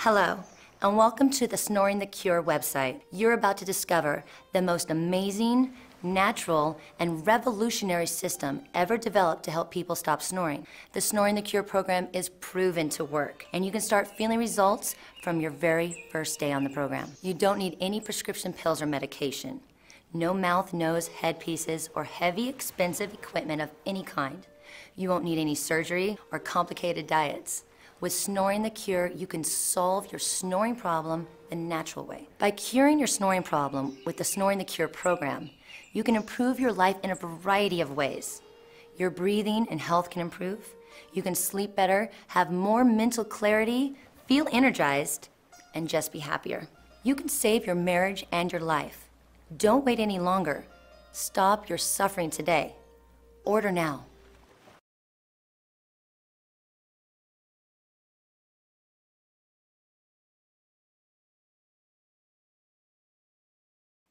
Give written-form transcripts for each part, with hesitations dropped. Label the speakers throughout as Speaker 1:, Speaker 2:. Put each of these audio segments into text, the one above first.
Speaker 1: Hello, and welcome to the Snoring the Cure website. You're about to discover the most amazing, natural, and revolutionary system ever developed to help people stop snoring. The Snoring the Cure program is proven to work, and you can start feeling results from your very first day on the program. You don't need any prescription pills or medication. No mouth, nose, headpieces, or heavy, expensive equipment of any kind. You won't need any surgery or complicated diets. With Snoring the Cure, you can solve your snoring problem the natural way. By curing your snoring problem with the Snoring the Cure program, you can improve your life in a variety of ways. Your breathing and health can improve. You can sleep better, have more mental clarity, feel energized, and just be happier. You can save your marriage and your life. Don't wait any longer. Stop your suffering today. Order now.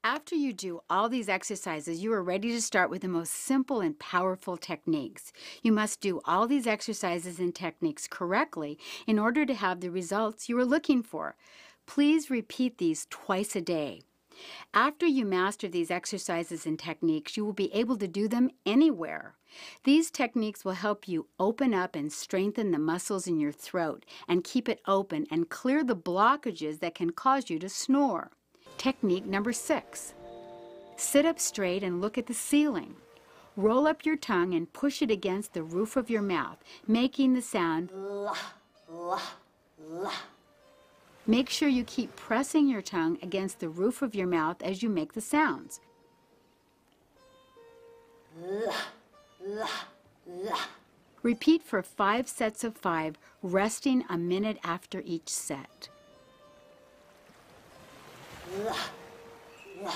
Speaker 2: After you do all these exercises, you are ready to start with the most simple and powerful techniques. You must do all these exercises and techniques correctly in order to have the results you are looking for. Please repeat these twice a day. After you master these exercises and techniques, you will be able to do them anywhere. These techniques will help you open up and strengthen the muscles in your throat and keep it open and clear the blockages that can cause you to snore. Technique number 6. Sit up straight and look at the ceiling. Roll up your tongue and push it against the roof of your mouth, making the sound la, la, la. Make sure you keep pressing your tongue against the roof of your mouth as you make the sounds. La, la, la. Repeat for 5 sets of 5, resting a minute after each set. La, la.